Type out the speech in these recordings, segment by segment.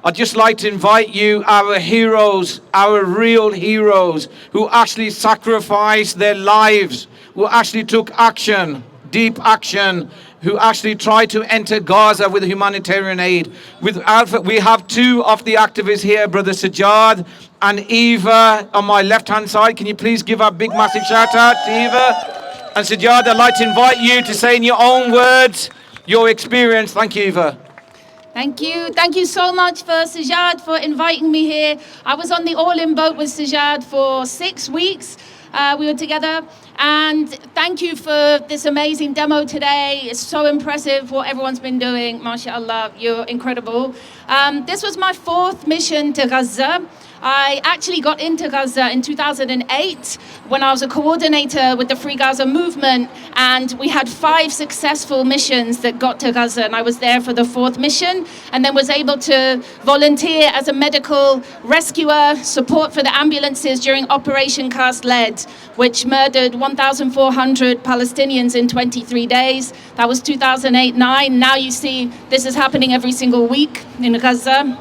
I'd just like to invite you, our heroes, our real heroes, who actually sacrificed their lives, who actually took action, deep action, who actually tried to enter Gaza with humanitarian aid. We have two of the activists here, Brother Sijaad and Ewa on my left-hand side. Can you please give a big, massive shout-out to Ewa? And Sijaad, I'd like to invite you to say in your own words your experience. Thank you, Ewa. Thank you. Thank you so much for Sijaad for inviting me here. I was on the all-in boat with Sijaad for 6 weeks. We were together. And thank you for this amazing demo today. It's so impressive what everyone's been doing. MashaAllah, you're incredible. This was my 4th mission to Gaza. I actually got into Gaza in 2008 when I was a coordinator with the Free Gaza movement, and we had 5 successful missions that got to Gaza, and I was there for the 4th mission, and then was able to volunteer as a medical rescuer, support for the ambulances during Operation Cast Lead, which murdered 1,400 Palestinians in 23 days. That was 2008-9. Now you see this is happening every single week in Gaza.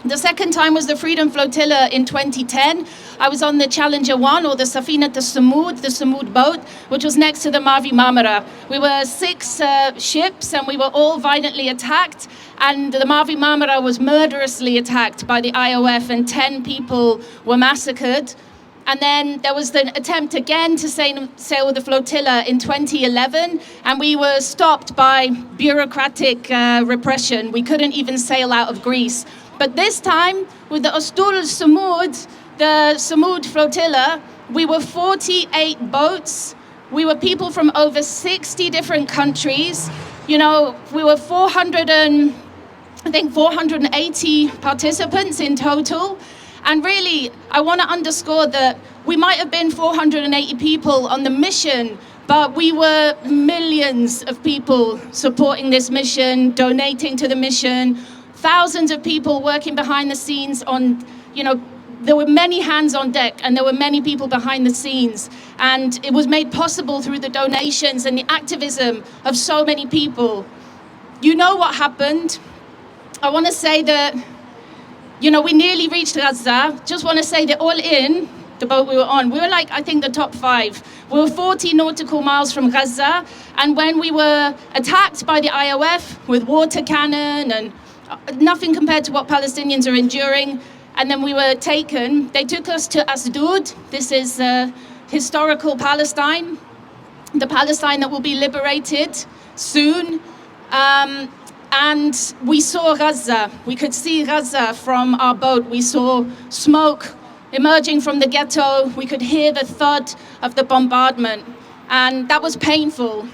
The second time was the Freedom Flotilla in 2010. I was on the Challenger 1, or the Safinat al-Sumud, the Sumud boat, which was next to the Mavi Marmara. We were 6 ships, and we were all violently attacked. And the Mavi Marmara was murderously attacked by the IOF, and 10 people were massacred. And then there was the attempt again to sail with the flotilla in 2011, and we were stopped by bureaucratic repression. We couldn't even sail out of Greece. But this time, with the Ustul Sumud, the Sumud Flotilla, we were 48 boats. We were people from over 60 different countries. You know, we were 480 participants in total. And really, I want to underscore that we might have been 480 people on the mission, but we were millions of people supporting this mission, donating to the mission, thousands of people working behind the scenes on, you know, there were many hands on deck, and there were many people behind the scenes. And it was made possible through the donations and the activism of so many people. You know what happened? I want to say that, you know, we nearly reached Gaza. Just want to say that all in, the boat we were on, we were like, I think, the top 5. We were 40 nautical miles from Gaza. And when we were attacked by the IOF with water cannon and nothing compared to what Palestinians are enduring, and then we were taken, they took us to Asdod. This is historical Palestine, the Palestine that will be liberated soon. And we saw Gaza. We could see Gaza from our boat. We saw smoke emerging from the ghetto. We could hear the thud of the bombardment. And that was painful.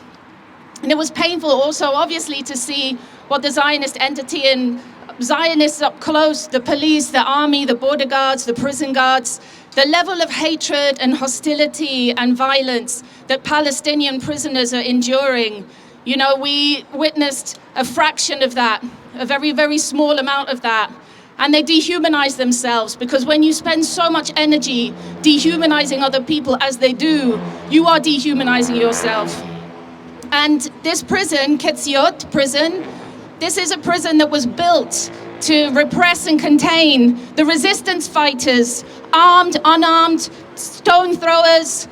And it was painful also, obviously, to see what the Zionist entity and Zionists up close, the police, the army, the border guards, the prison guards, the level of hatred and hostility and violence that Palestinian prisoners are enduring. You know, we witnessed a fraction of that, a very, very small amount of that. And they dehumanize themselves, because when you spend so much energy dehumanizing other people as they do, you are dehumanizing yourself. And this prison, Ketziot prison, this is a prison that was built to repress and contain the resistance fighters, armed, unarmed, stone throwers,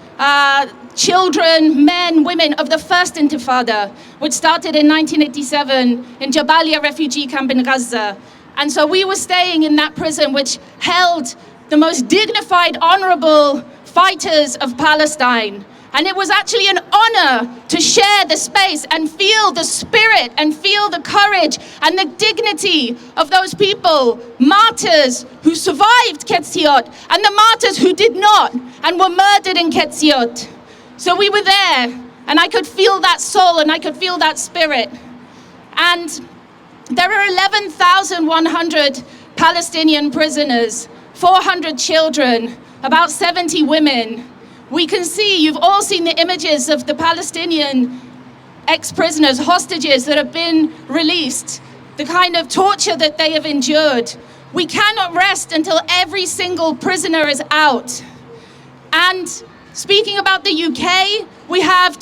children, men, women of the first Intifada, which started in 1987 in Jabalia refugee camp in Gaza. And so we were staying in that prison, which held the most dignified, honorable fighters of Palestine. And it was actually an honor to share the space and feel the spirit and feel the courage and the dignity of those people, martyrs who survived Ketziot, and the martyrs who did not and were murdered in Ketziot. So we were there, and I could feel that soul and I could feel that spirit. And there are 11,100 Palestinian prisoners, 400 children, about 70 women. We can see, you've all seen the images of the Palestinian ex-prisoners, hostages that have been released, the kind of torture that they have endured. We cannot rest until every single prisoner is out. And speaking about the UK, we have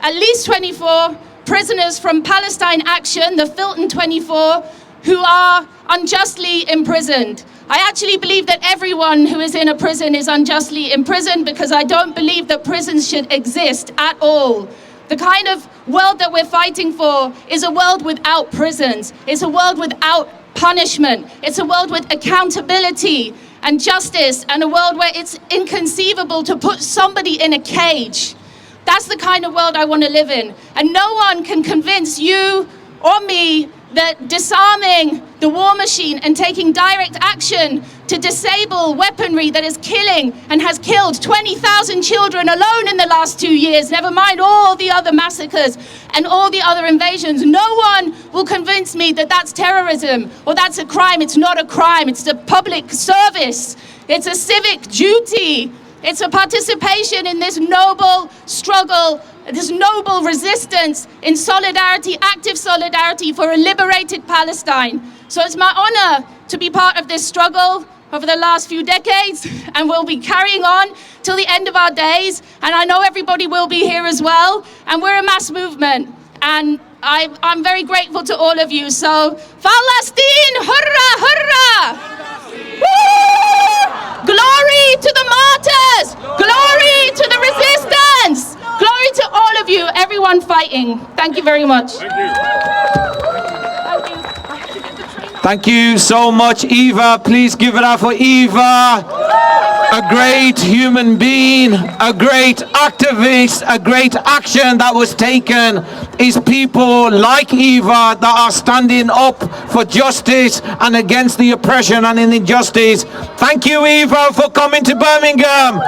at least 24 prisoners from Palestine Action, the Filton 24, who are unjustly imprisoned. I actually believe that everyone who is in a prison is unjustly imprisoned, because I don't believe that prisons should exist at all. The kind of world that we're fighting for is a world without prisons. It's a world without punishment. It's a world with accountability and justice, and a world where it's inconceivable to put somebody in a cage. That's the kind of world I want to live in. And no one can convince you or me that disarming the war machine and taking direct action to disable weaponry that is killing and has killed 20,000 children alone in the last 2 years, never mind all the other massacres and all the other invasions. No one will convince me that that's terrorism or that's a crime. It's not a crime. It's a public service. It's a civic duty. It's a participation in this noble struggle, this noble resistance in solidarity, active solidarity for a liberated Palestine. So it's my honor to be part of this struggle over the last few decades, and we'll be carrying on till the end of our days. And I know everybody will be here as well. And we're a mass movement. And I'm very grateful to all of you. So, Palestine, hurrah, hurrah! Woo! Glory to the martyrs! Glory to the resistance! Glory to all of you, everyone fighting. Thank you very much. Thank you. Thank you so much, Ewa. Please give it up for Ewa. A great human being, a great activist, a great action that was taken is people like Ewa that are standing up for justice and against the oppression and injustice. Thank you, Ewa, for coming to Birmingham.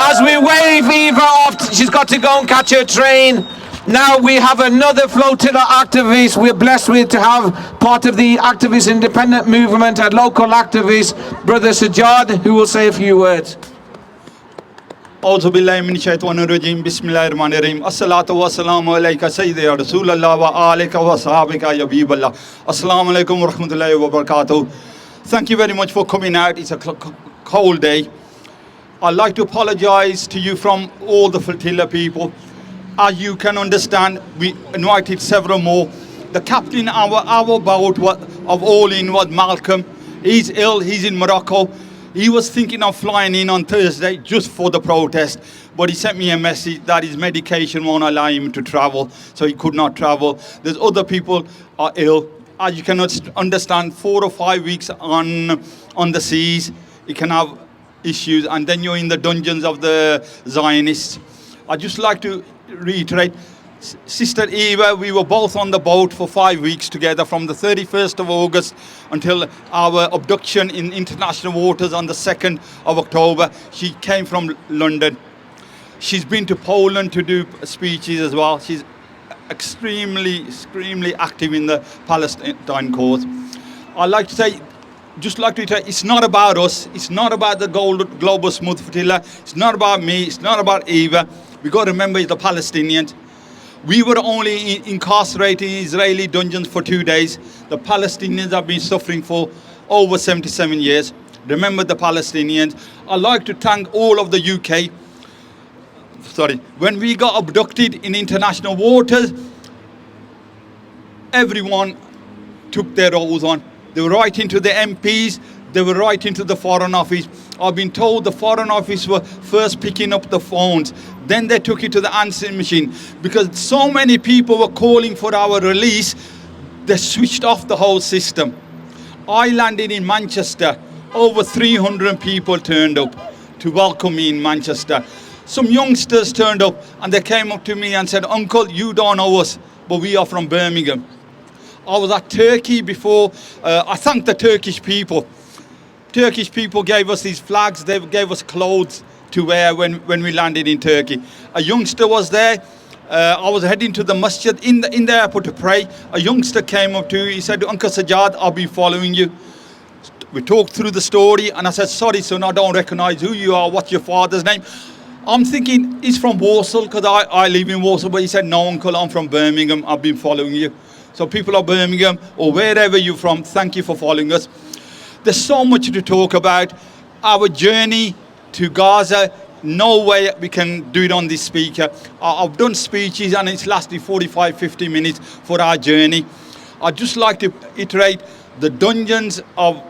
As we wave Ewa off, she's got to go and catch her train. Now we have another flotilla activist we're blessed with to have part of the activist independent movement, a local activist, Brother Sijaad, who will say a few words. أعوذ بالله من الشيطان الرجيم بسم الله الرحمن الرحيم الصلاة والسلام عليك سيدي رسول الله وآلك وصحابك يا حبيب الله السلام عليكم ورحمة الله وبركاته. Thank you very much for coming out. It's a cold day. I'd like to apologize to you from all the flotilla people. As you can understand, we invited several more. The captain of our boat of all in was Malcolm. He's ill, he's in Morocco. He was thinking of flying in on Thursday just for the protest, but he sent me a message that his medication won't allow him to travel, so he could not travel. There's other people are ill. As you can understand, 4 or 5 weeks on the seas, you can have issues, and then you're in the dungeons of the Zionists. I'd just like to reiterate, Sister Ewa, we were both on the boat for 5 weeks together from the 31st of August until our abduction in international waters on the 2nd of October. She came from London. She's been to Poland to do speeches as well. She's extremely active in the Palestine cause. I'd like to say, it's not about us. It's not about the Global Sumud Flotilla. It's not about me. It's not about Ewa. We got to remember the Palestinians. We were only incarcerated in Israeli dungeons for 2 days. The Palestinians have been suffering for over 77 years. Remember the Palestinians. I'd like to thank all of the UK. When we got abducted in international waters, everyone took their roles on. They were writing to the MPs. They were writing to the Foreign Office. I've been told the Foreign Office were first picking up the phones. Then they took it to the answering machine. Because so many people were calling for our release, they switched off the whole system. I landed in Manchester. Over 300 people turned up to welcome me in Manchester. Some youngsters turned up and they came up to me and said, "Uncle, you don't know us, but we are from Birmingham." I was at Turkey before. I thank the Turkish people. Turkish people gave us these flags. They gave us clothes to wear when we landed in Turkey. A youngster was there. I was heading to the masjid in the airport to pray. A youngster came up to me. He said, "Uncle Sijaad, I'll be following you." We talked through the story and I said, "Sorry, son, I don't recognize who you are. What's your father's name?" I'm thinking he's from Warsaw because I live in Warsaw. But he said, "No, uncle, I'm from Birmingham. I've been following you." So people of Birmingham or wherever you're from, thank you for following us. There's so much to talk about. Our journey to Gaza, no way we can do it on this speaker. I've done speeches and it's lasted 45, 50 minutes for our journey. I'd just like to iterate, The dungeons of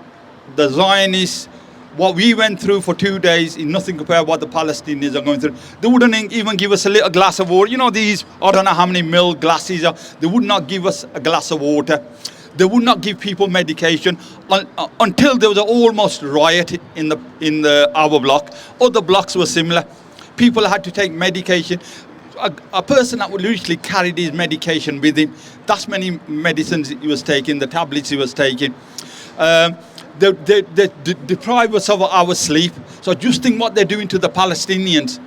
the Zionists, what we went through for 2 days is nothing compared to what the Palestinians are going through. They wouldn't even give us a little glass of water. You know these, I don't know how many mil glasses are. They would not give us a glass of water. They would not give people medication until there was an almost riot in our block. Other blocks were similar. People had to take medication. A person that would literally carry his medication with him. That's many medicines he was taking, the tablets he was taking. They deprive us of our sleep. So just think what they're doing to the Palestinians.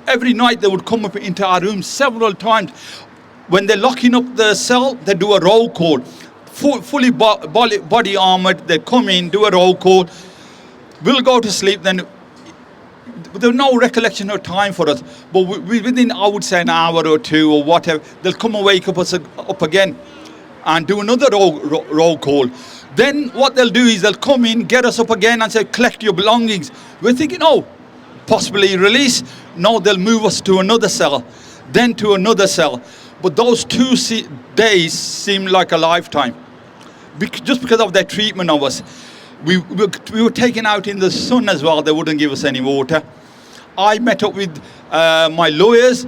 Every night they would come up into our room several times. When they're locking up the cell, they do a roll call. Fully body armored, they come in, do a roll call. We'll go to sleep, then there's no recollection of time for us. But within, I would say, an hour or two or whatever, they'll come and wake us up again and do another roll call. Then what they'll do is they'll come in, get us up again and say, collect your belongings. We're thinking, oh, possibly release. No, they'll move us to another cell, then to another cell. But those 2 days seem like a lifetime. Just because of their treatment of us. We were taken out in the sun as well. They wouldn't give us any water. I met up with my lawyers.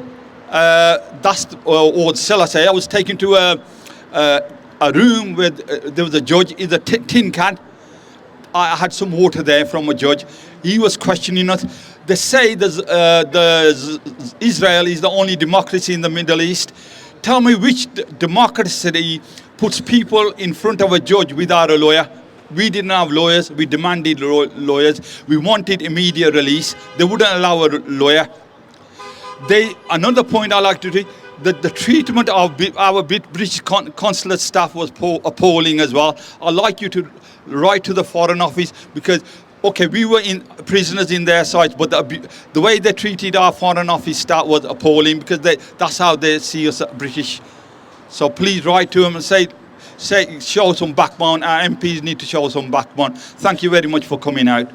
Or shall I say, I was taken to a room where there was a judge in a tin can. I had some water there from a judge. He was questioning us. They say Israel is the only democracy in the Middle East. Tell me which democracy puts people in front of a judge without a lawyer. We didn't have lawyers. We demanded lawyers. We wanted immediate release. They wouldn't allow a lawyer. Another point I like to do, the treatment of our British consulate staff was appalling as well. I'd like you to write to the Foreign Office because, okay, we were prisoners in their sites, but the way they treated our Foreign Office staff was appalling because that's how they see us British. So please write to them and say, show some backbone. Our MPs need to show some backbone. Thank you very much for coming out.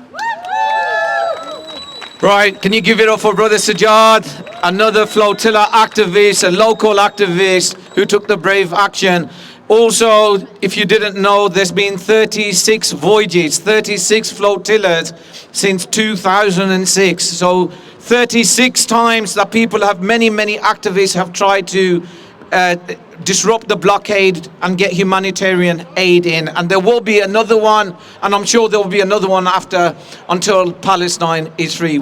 Right, can you give it up for Brother Sijaad, another flotilla activist, a local activist who took the brave action. Also, if you didn't know, there's been 36 voyages, 36 flotillas since 2006. So 36 times that many activists have tried to disrupt the blockade and get humanitarian aid in. And there will be another one, and I'm sure there will be another one until Palestine is free.